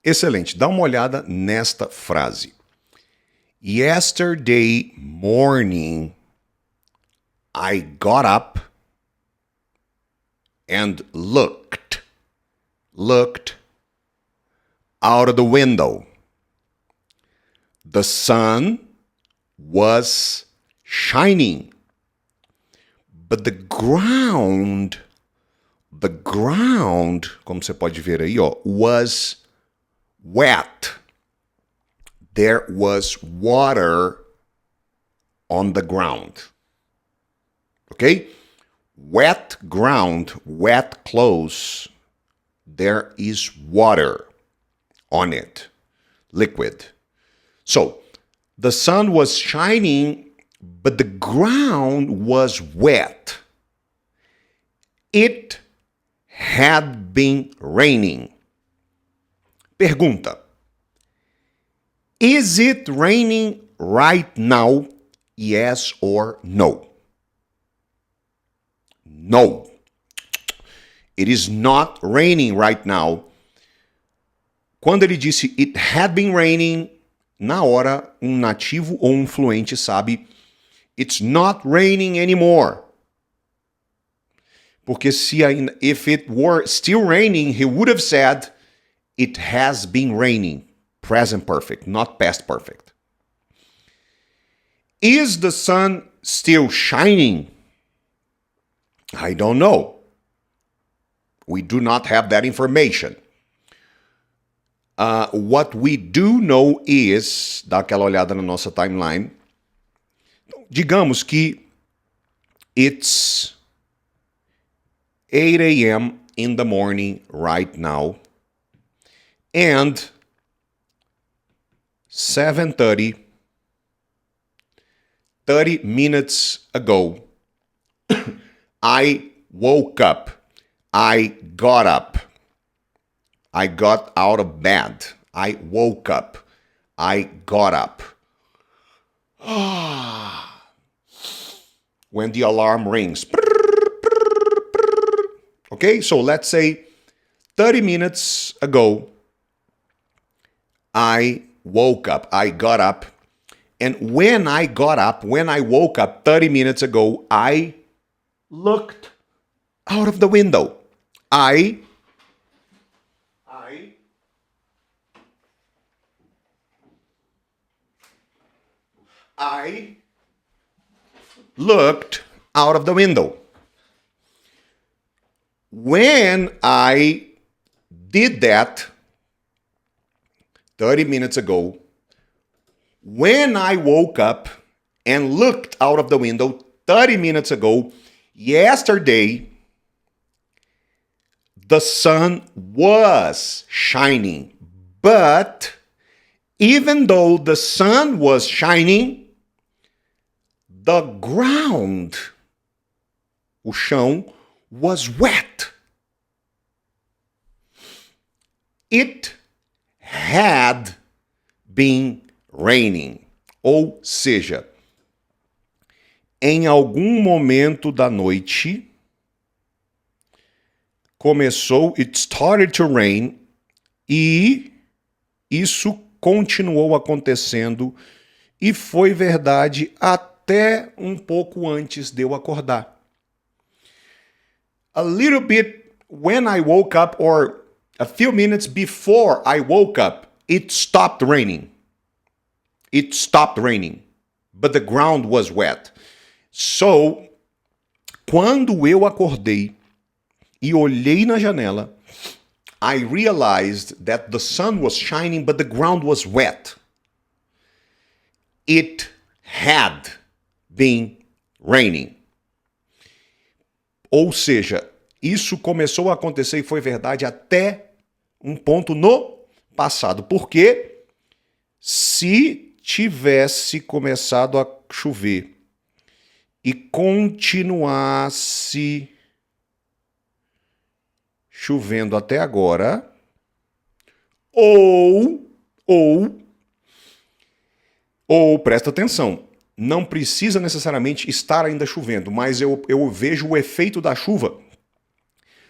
Excelente. Dá uma olhada nesta frase. Yesterday morning, I got up and looked out of the window. The sun was shining, but the ground, como você pode ver aí, ó, was wet. There was water on the ground. Okay? Wet ground, wet clothes, there is water on it, liquid. So, the sun was shining, but the ground was wet. It had been raining. Pergunta: is it raining right now? Yes or no? No. It is not raining right now. Quando ele disse it had been raining, na hora, um nativo ou um fluente sabe it's not raining anymore. Porque if it were still raining, he would have said it has been raining. Present perfect, not past perfect. Is the sun still shining? I don't know. We do not have that information. What we do know is, dá aquela olhada na nossa timeline. Digamos que it's 8 a.m. in the morning right now, and 7:30, 30 minutes ago, I woke up. I got up. I got out of bed. I woke up. I got up. When the alarm rings. Okay, so let's say 30 minutes ago, I woke up. I got up. And when I got up, when I woke up 30 minutes ago, I looked out of the window. I looked out of the window. When I did that 30 minutes ago, when I woke up and looked out of the window 30 minutes ago, yesterday, the sun was shining. But even though the sun was shining, the ground, o chão, was wet. It had been raining. Ou seja, em algum momento da noite, it started to rain, e isso continuou acontecendo, e foi verdade até um pouco antes de eu acordar. A little bit when I woke up, or a few minutes before I woke up, it stopped raining. It stopped raining, but the ground was wet. So, quando eu acordei e olhei na janela, I realized that the sun was shining, but the ground was wet. It had been raining. Ou seja, isso começou a acontecer e foi verdade até um ponto no passado. Porque se tivesse começado a chover e continuasse chovendo até agora, ou presta atenção, não precisa necessariamente estar ainda chovendo, mas eu vejo o efeito da chuva.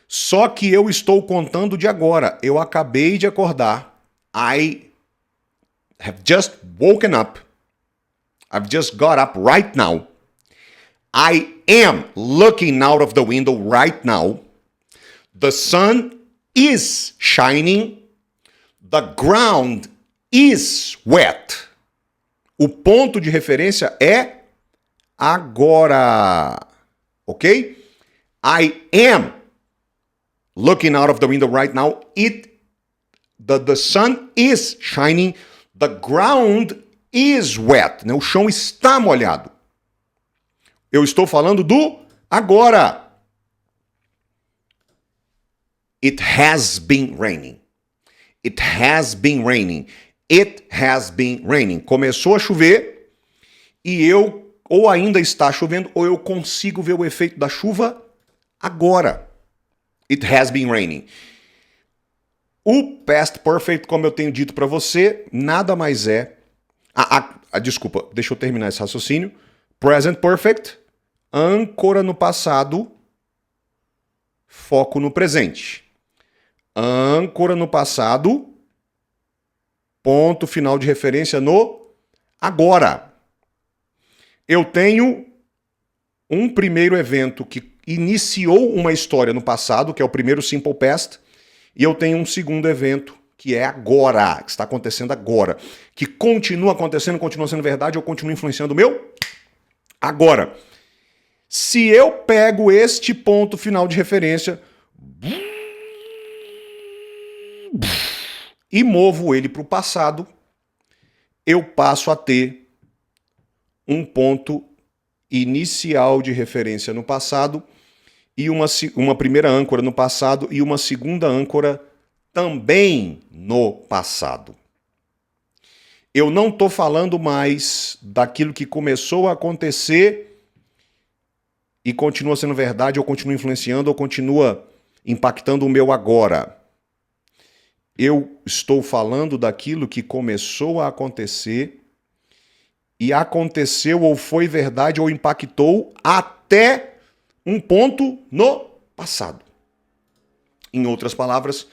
Só que eu estou contando de agora. Eu acabei de acordar. I have just woken up. I've just got up right now. I am looking out of the window right now. The sun is shining. The ground is wet. O ponto de referência é agora. Ok? I am looking out of the window right now. The sun is shining. The ground is wet. O chão está molhado. Eu estou falando do agora. It has been raining. It has been raining. It has been raining. Começou a chover e ou ainda está chovendo, ou eu consigo ver o efeito da chuva agora. It has been raining. O past perfect, como eu tenho dito para você, nada mais é... desculpa, deixa eu terminar esse raciocínio. Present perfect, âncora no passado, foco no presente. Âncora no passado, ponto final de referência no agora. Eu tenho um primeiro evento que iniciou uma história no passado, que é o primeiro simple past, e eu tenho um segundo evento que é agora, que está acontecendo agora, que continua acontecendo, continua sendo verdade, ou continua influenciando o meu agora. Se eu pego este ponto final de referência e movo ele para o passado, eu passo a ter um ponto inicial de referência no passado e uma primeira âncora no passado e uma segunda âncora também no passado. Eu não estou falando mais daquilo que começou a acontecer e continua sendo verdade, ou continua influenciando, ou continua impactando o meu agora. Eu estou falando daquilo que começou a acontecer e aconteceu ou foi verdade ou impactou até um ponto no passado. Em outras palavras,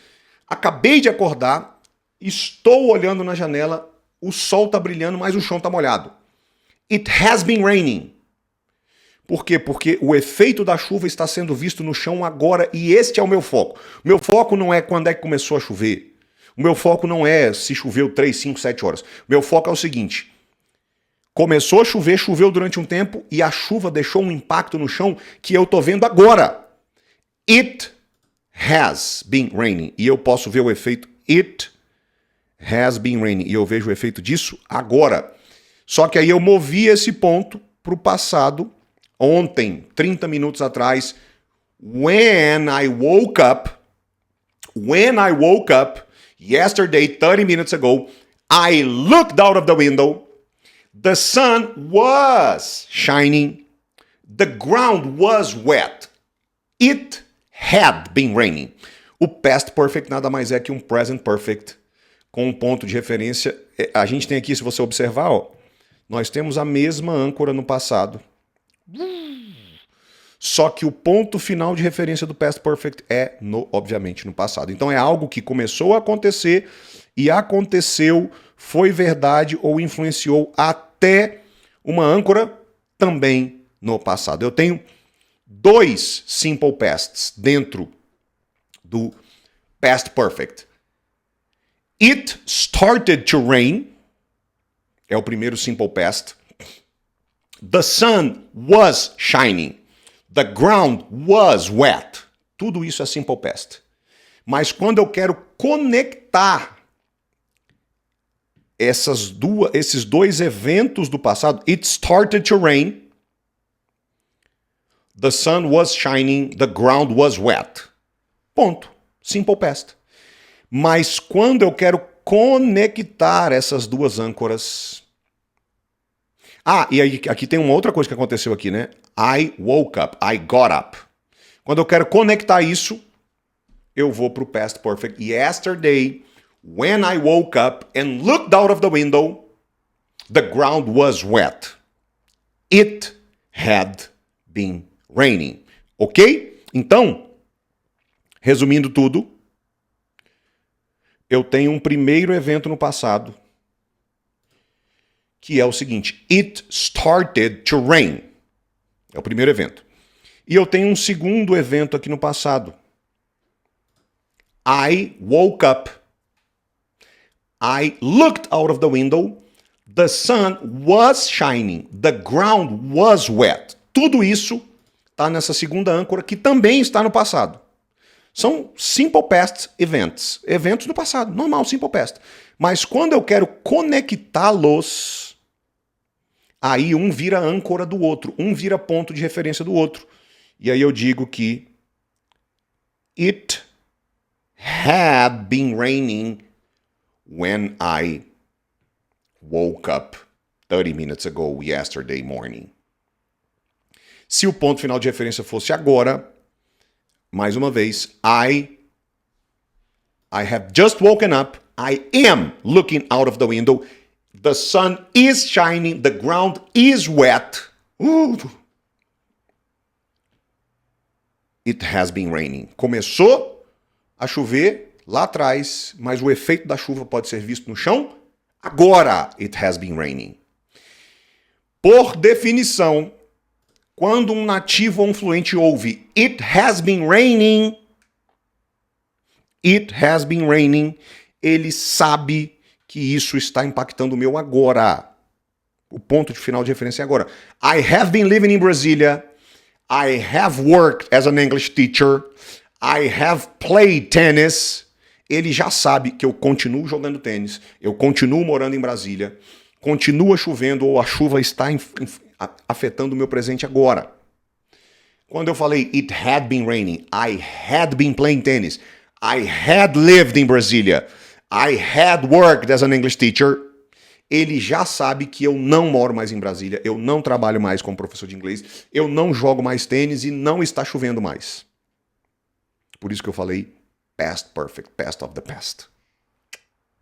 acabei de acordar, estou olhando na janela, o sol está brilhando, mas o chão está molhado. It has been raining. Por quê? Porque o efeito da chuva está sendo visto no chão agora e este é o meu foco. O meu foco não é quando é que começou a chover. O meu foco não é se choveu 3, 5, 7 horas. O meu foco é o seguinte: começou a chover, choveu durante um tempo e a chuva deixou um impacto no chão que eu estou vendo agora. It has been raining. E eu posso ver o efeito it has been raining. E eu vejo o efeito disso agora. Só que aí eu movi esse ponto para o passado, ontem, 30 minutos atrás, when I woke up, yesterday, 30 minutes ago, I looked out of the window, the sun was shining, the ground was wet, it had been raining. O past perfect nada mais é que um present perfect com um ponto de referência. A gente tem aqui, se você observar, ó, nós temos a mesma âncora no passado. Só que o ponto final de referência do past perfect é, obviamente, no passado. Então é algo que começou a acontecer e aconteceu, foi verdade ou influenciou até uma âncora também no passado. Eu tenho 2 simple pasts dentro do past perfect. It started to rain é o primeiro simple past. The sun was shining. The ground was wet. Tudo isso é simple past. Mas quando eu quero conectar esses 2 eventos do passado, it started to rain, the sun was shining, the ground was wet. Ponto. Simple past. Mas quando eu quero conectar essas 2 âncoras... e aí, aqui tem uma outra coisa que aconteceu aqui, né? I woke up, I got up. Quando eu quero conectar isso, eu vou para o past perfect. Yesterday, when I woke up and looked out of the window, the ground was wet. It had been raining. Ok? Então, resumindo tudo, eu tenho um primeiro evento no passado, que é o seguinte: It started to rain. É o primeiro evento. E eu tenho um segundo evento aqui no passado. I woke up. I looked out of the window. The sun was shining. The ground was wet. Tudo isso está nessa segunda âncora que também está no passado. São simple past events. Eventos do passado. Normal, simple past. Mas quando eu quero conectá-los, aí um vira âncora do outro. Um vira ponto de referência do outro. E aí eu digo que it had been raining when I woke up 30 minutes ago yesterday morning. Se o ponto final de referência fosse agora, mais uma vez, I have just woken up. I am looking out of the window. The sun is shining. The ground is wet. It has been raining. Começou a chover lá atrás, mas o efeito da chuva pode ser visto no chão agora. It has been raining. Por definição, quando um nativo ou um fluente ouve It has been raining, ele sabe que isso está impactando o meu agora. O ponto de final de referência é agora. I have been living in Brasília. I have worked as an English teacher. I have played tennis. Ele já sabe que eu continuo jogando tênis, eu continuo morando em Brasília, continua chovendo ou a chuva está afetando o meu presente agora. Quando eu falei it had been raining, I had been playing tennis, I had lived in Brasília, I had worked as an English teacher, ele já sabe que eu não moro mais em Brasília, eu não trabalho mais como professor de inglês, eu não jogo mais tênis e não está chovendo mais. Por isso que eu falei past perfect, past of the past.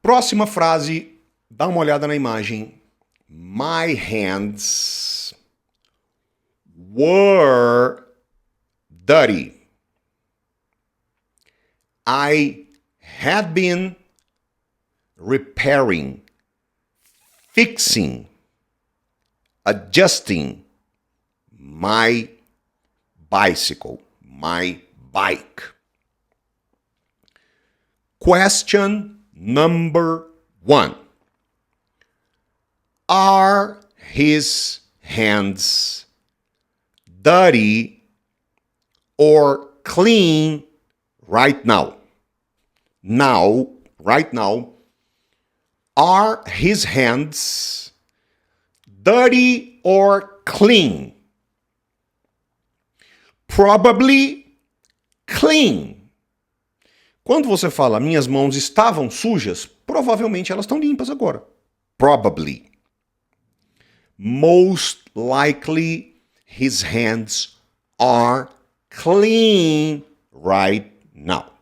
Próxima frase, dá uma olhada na imagem. My hands were dirty. I had been repairing, fixing, adjusting my bicycle, my bike. Question number 1. Are his hands dirty or clean right now? Right now, are his hands dirty or clean? Probably clean. Quando você fala, minhas mãos estavam sujas, provavelmente elas estão limpas agora. Probably. Most likely, his hands are clean right now.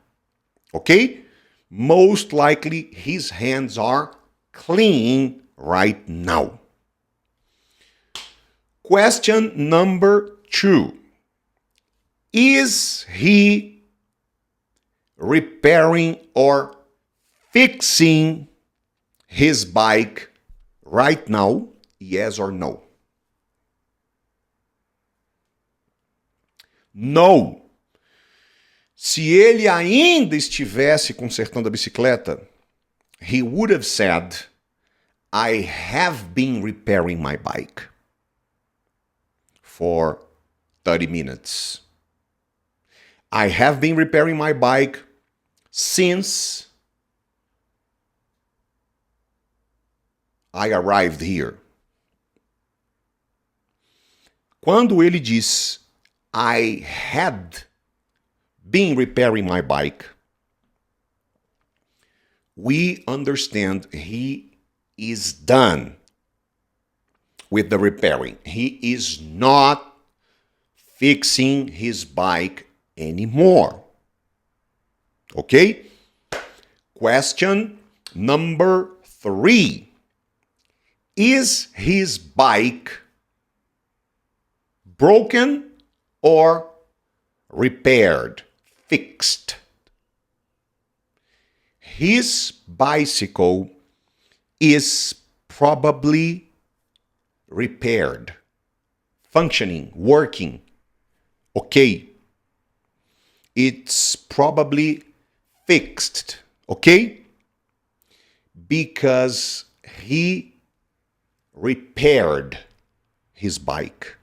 Ok? Most likely, his hands are clean right now. Question number 2. Is he repairing or fixing his bike right now? Yes or no? No. Se ele ainda estivesse consertando a bicicleta, he would have said, I have been repairing my bike for 30 minutes. I have been repairing my bike since I arrived here. Quando ele diz I had been repairing my bike, we understand he is done with the repairing. He is not fixing his bike anymore. Okay? Question number 3. Is his bike broken or repaired, fixed? His bicycle is probably repaired, functioning, working. Okay. It's probably fixed. Okay? Because he repaired his bike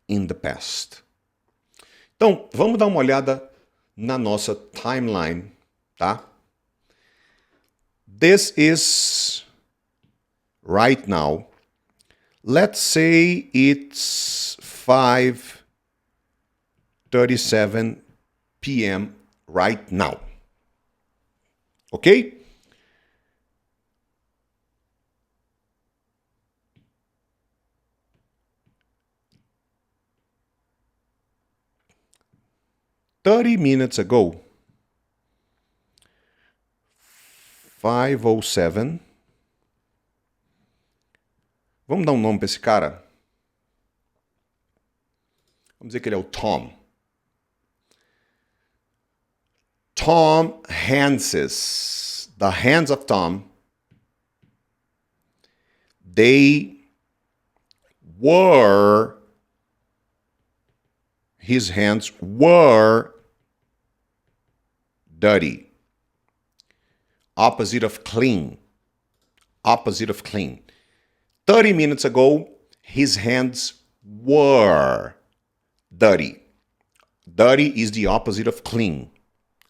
in the past. Então, vamos dar uma olhada na nossa timeline, tá? This is right now. Let's say it's 5:37 p.m. right now. Okay? $30 ago, 5:07. Vamos dar um nome para esse cara? Vamos dizer que ele é o Tom. Tom Hanses. The hands of Tom. They were, his hands were dirty. Opposite of clean. Opposite of clean. 30 minutes ago, his hands were dirty. Dirty is the opposite of clean,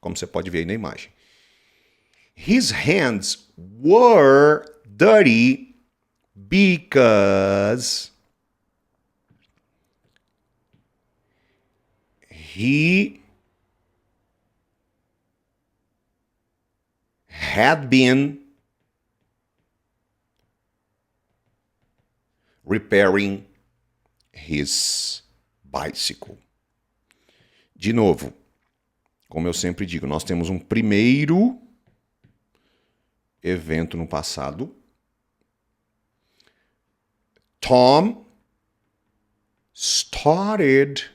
como você pode ver aí na imagem. His hands were dirty because he had been repairing his bicycle. De novo, como eu sempre digo, nós temos um primeiro evento no passado. Tom started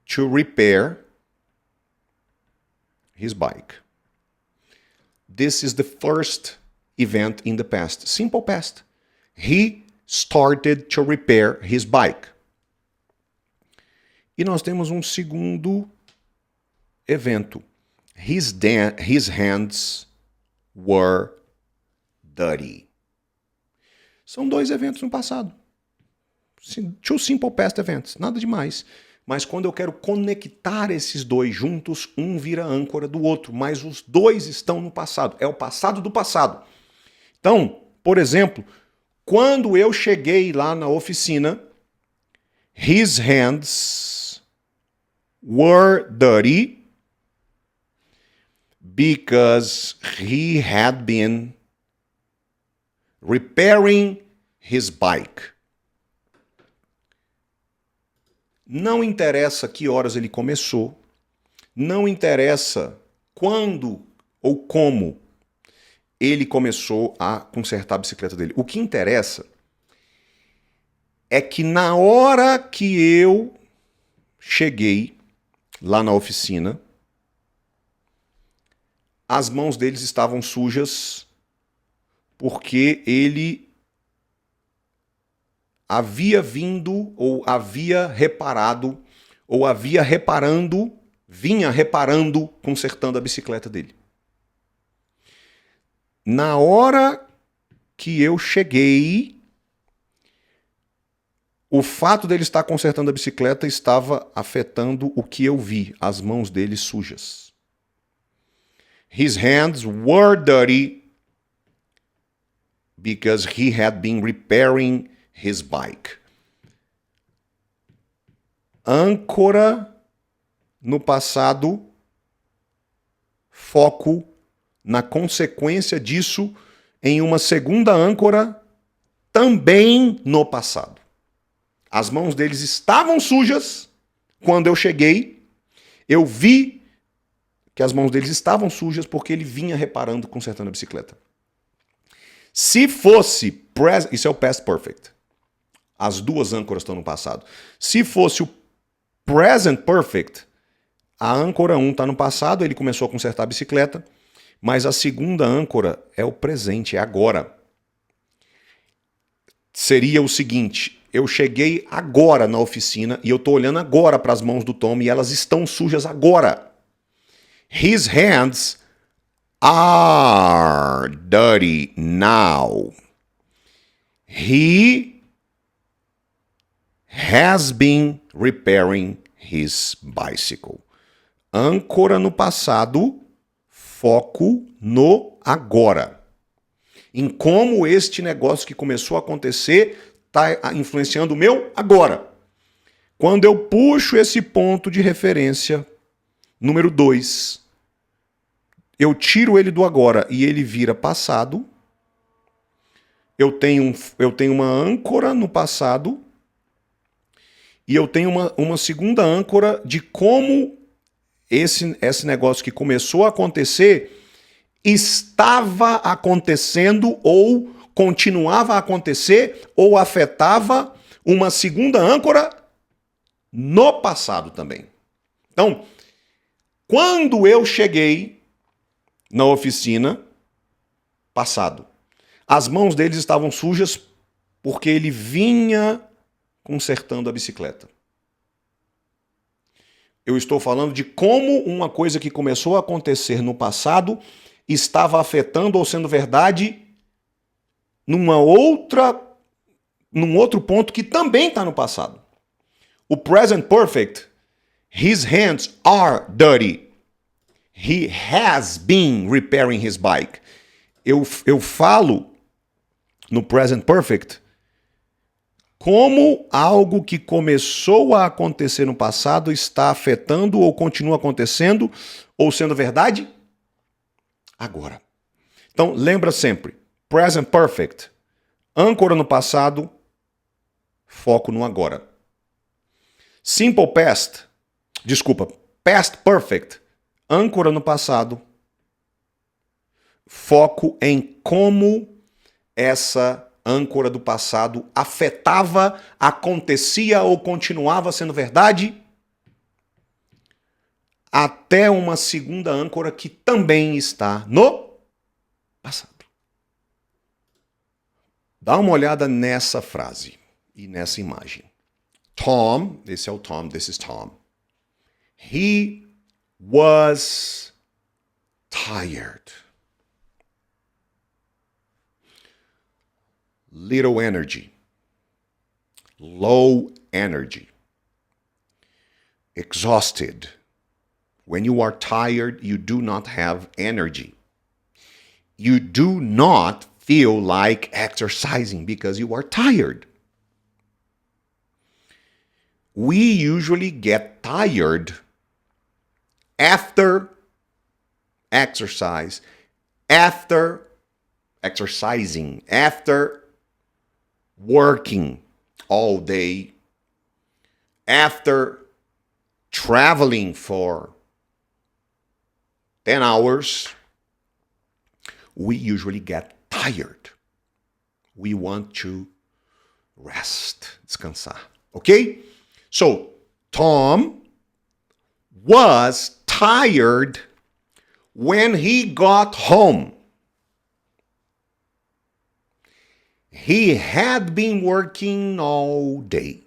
to repair his bike. This is the first event in the past. Simple past. He started to repair his bike. E nós temos um segundo evento. His hands were dirty. São dois eventos no passado. Two simple past events. Nada demais. Mas quando eu quero conectar esses dois juntos, um vira âncora do outro. Mas os dois estão no passado. É o passado do passado. Então, por exemplo, quando eu cheguei lá na oficina, his hands were dirty because he had been repairing his bike. Não interessa que horas ele começou, não interessa quando ou como ele começou a consertar a bicicleta dele. O que interessa é que na hora que eu cheguei lá na oficina, as mãos deles estavam sujas porque ele havia vindo ou havia reparado ou vinha reparando, consertando a bicicleta dele. Na hora que eu cheguei, o fato dele estar consertando a bicicleta estava afetando o que eu vi, as mãos dele sujas. His hands were dirty because he had been repairing his bike. Âncora no passado, foco na consequência disso em uma segunda âncora também no passado. As mãos deles estavam sujas quando eu cheguei. Eu vi que as mãos deles estavam sujas porque ele vinha reparando, consertando a bicicleta. Se fosse isso é o past perfect. As duas âncoras estão no passado. Se fosse o present perfect, A âncora 1 está no passado, ele começou a consertar a bicicleta, mas a segunda âncora é o presente, é agora. Seria o seguinte, eu cheguei agora na oficina e eu estou olhando agora para as mãos do Tom e elas estão sujas agora. His hands are dirty now. He has been repairing his bicycle. Âncora no passado, foco no agora. Em como este negócio que começou a acontecer está influenciando o meu agora. Quando eu puxo esse ponto de referência, número 2, eu tiro ele do agora e ele vira passado, eu tenho uma âncora no passado e eu tenho uma segunda âncora de como esse negócio que começou a acontecer estava acontecendo ou continuava a acontecer ou afetava uma segunda âncora no passado também. Então, quando eu cheguei na oficina, passado, as mãos deles estavam sujas porque ele vinha consertando a bicicleta. Eu estou falando de como uma coisa que começou a acontecer no passado estava afetando ou sendo verdade num outro ponto que também está no passado. O present perfect, his hands are dirty. He has been repairing his bike. Eu falo no present perfect como algo que começou a acontecer no passado está afetando ou continua acontecendo ou sendo verdade agora. Então, lembra sempre, present perfect, âncora no passado, foco no agora. Past perfect, âncora no passado, foco em como essa âncora do passado afetava, acontecia ou continuava sendo verdade até uma segunda âncora que também está no passado. Dá uma olhada nessa frase e nessa imagem. Tom, esse é o Tom, this is Tom. He was tired. Little energy. Low energy. Exhausted. When you are tired, you do not have energy. You do not feel like exercising because you are tired. We usually get tired after exercise, after exercising, after working all day, after traveling for 10 hours, we usually get tired. We want to rest, descansar. Okay? So, Tom was tired when he got home. He had been working all day.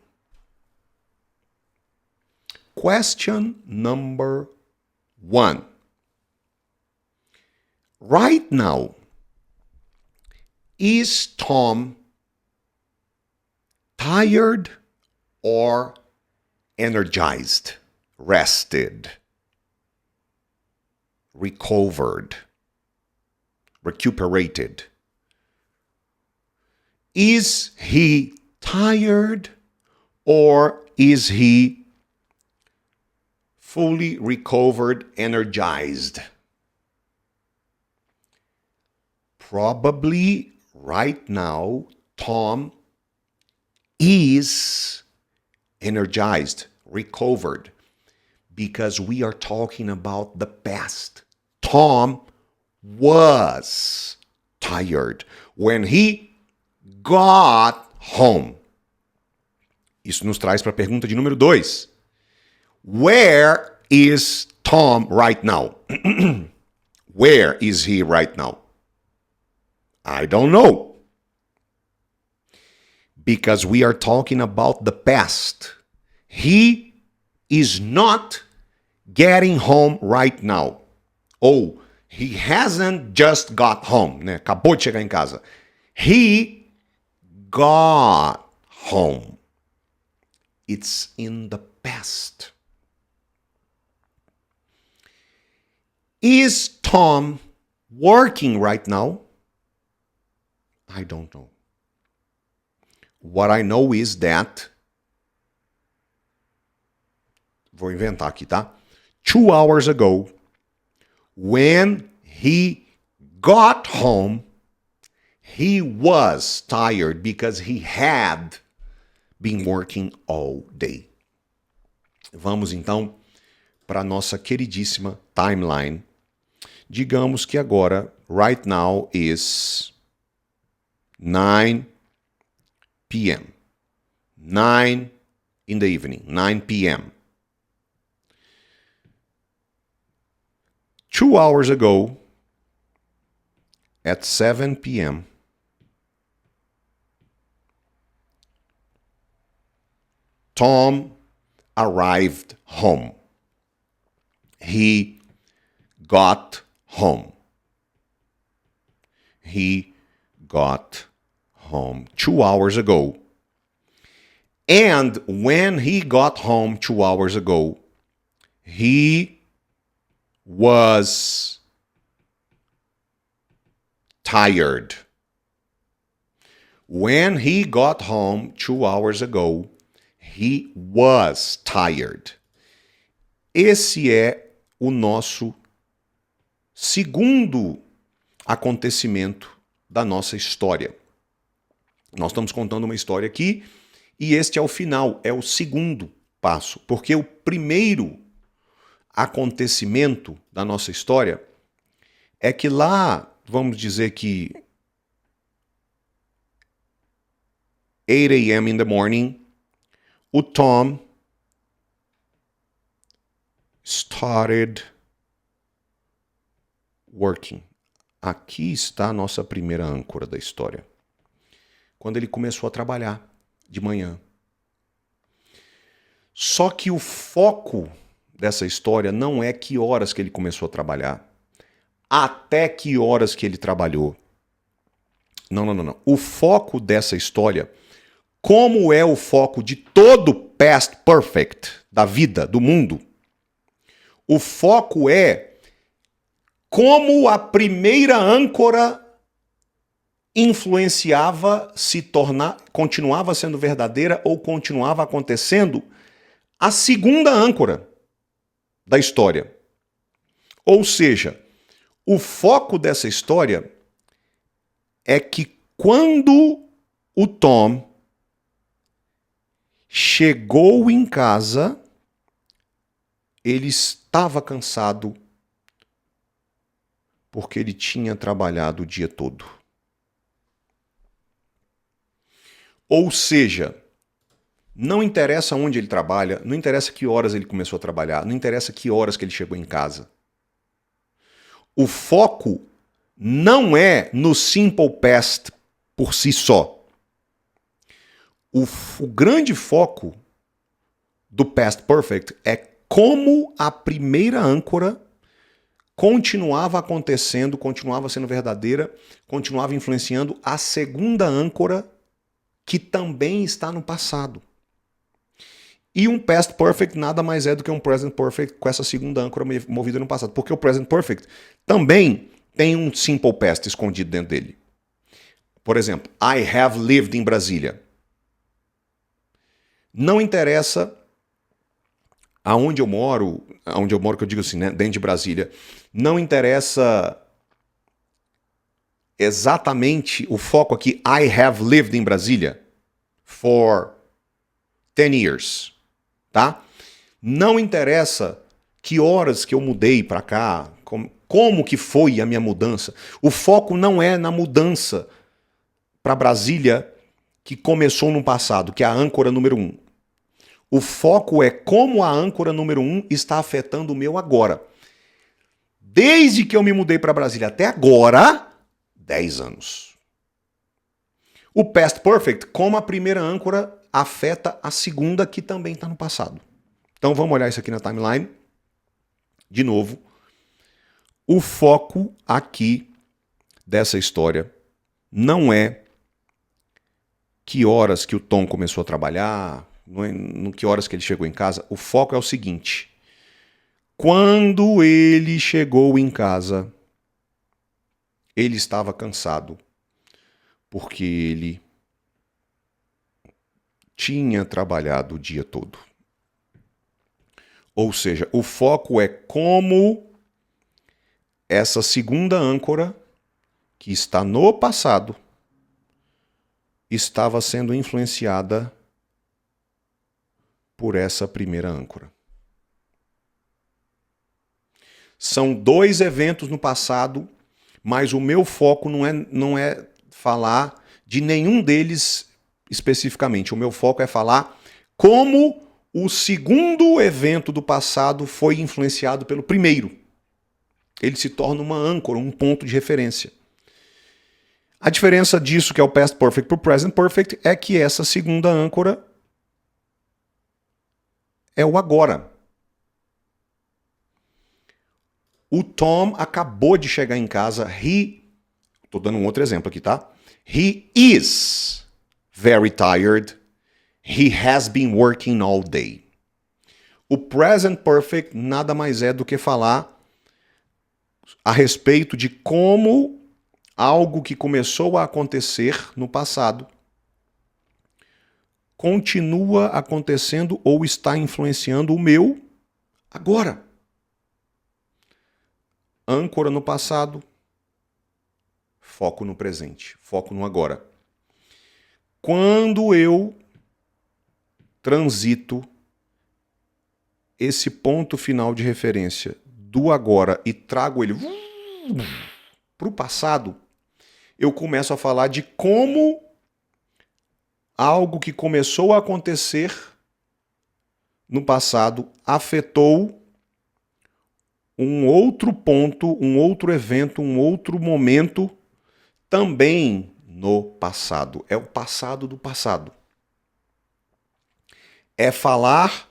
Question number 1. Right now, is Tom tired or energized, rested, recovered, recuperated? Is he tired or is he fully recovered, energized? Probably right now, Tom is energized, recovered, because we are talking about the past. Tom was tired when he got home. Isso nos traz para a pergunta de número 2. Where is Tom right now? Where is he right now? I don't know. Because we are talking about the past. He is not getting home right now. Ou he hasn't just got home, né? Acabou de chegar em casa. He got home. It's in the past. Is Tom working right now? I don't know. What I know is that... Vou inventar aqui, tá? 2 hours ago, when he got home, he was tired because he had been working all day. Vamos então para a nossa queridíssima timeline. Digamos que agora, right now is 9 p.m. 9 in the evening, 9 p.m. 2 hours ago, at 7 p.m., Tom arrived home. He got home. He got home 2 hours ago. And when he got home 2 hours ago, he was tired. When he got home 2 hours ago, he was tired. Esse é o nosso segundo acontecimento da nossa história. Nós estamos contando uma história aqui e este é o final, é o segundo passo, porque o primeiro acontecimento da nossa história é que lá, vamos dizer que 8 a.m. in the morning, o Tom started working. Aqui está a nossa primeira âncora da história. Quando ele começou a trabalhar de manhã. Só que o foco dessa história não é que horas que ele começou a trabalhar, até que horas que ele trabalhou. Não. O foco dessa história, como é o foco de todo past perfect da vida, do mundo, o foco é como a primeira âncora influenciava, continuava sendo verdadeira ou continuava acontecendo a segunda âncora da história. Ou seja, o foco dessa história é que quando o Tom chegou em casa, ele estava cansado porque ele tinha trabalhado o dia todo. Ou seja, não interessa onde ele trabalha, não interessa que horas ele começou a trabalhar, não interessa que horas que ele chegou em casa. O foco não é no simple past por si só. O grande foco do past perfect é como a primeira âncora continuava acontecendo, continuava sendo verdadeira, continuava influenciando a segunda âncora que também está no passado. E um past perfect nada mais é do que um present perfect com essa segunda âncora movida no passado. Porque o present perfect também tem um simple past escondido dentro dele. Por exemplo, I have lived in Brasília. Não interessa aonde eu moro que eu digo assim, né, dentro de Brasília, não interessa exatamente o foco aqui, I have lived in Brasília for 10 years, tá? Não interessa que horas que eu mudei para cá, como que foi a minha mudança. O foco não é na mudança para Brasília que começou no passado, que é a âncora número 1. O foco é como a âncora número 1 está afetando o meu agora. Desde que eu me mudei para Brasília até agora, 10 anos. O Past Perfect, como a primeira âncora afeta a segunda, que também está no passado. Então vamos olhar isso aqui na timeline. De novo, o foco aqui dessa história não é que horas que o Tom começou a trabalhar, não é no que horas que ele chegou em casa. O foco é o seguinte: quando ele chegou em casa, ele estava cansado, porque ele tinha trabalhado o dia todo. Ou seja, o foco é como essa segunda âncora, que está no passado, estava sendo influenciada por essa primeira âncora. São dois eventos no passado, mas o meu foco não é falar de nenhum deles especificamente. O meu foco é falar como o segundo evento do passado foi influenciado pelo primeiro. Ele se torna uma âncora, um ponto de referência. A diferença disso, que é o Past Perfect para o Present Perfect, é que essa segunda âncora é o agora. O Tom acabou de chegar em casa. Estou dando um outro exemplo aqui, tá? He is very tired. He has been working all day. O Present Perfect nada mais é do que falar a respeito de como algo que começou a acontecer no passado continua acontecendo ou está influenciando o meu agora. Âncora no passado, foco no presente, foco no agora. Quando eu transito esse ponto final de referência do agora e trago ele para o passado, eu começo a falar de como algo que começou a acontecer no passado afetou um outro ponto, um outro evento, um outro momento também no passado. É o passado do passado. É falar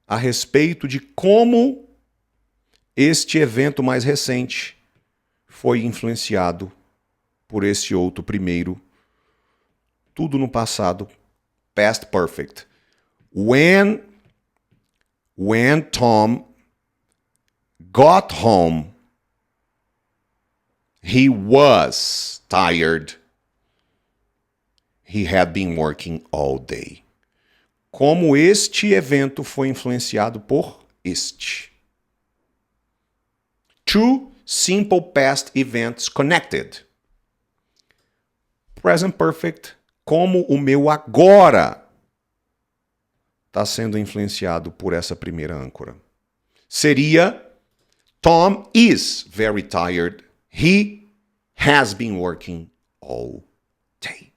a respeito de como este evento mais recente foi influenciado por esse outro primeiro. Tudo no passado. Past perfect. When Tom got home, he was tired. He had been working all day. Como este evento foi influenciado por este. Two simple past events connected. Present perfect, como o meu agora está sendo influenciado por essa primeira âncora. Seria: Tom is very tired. He has been working all day.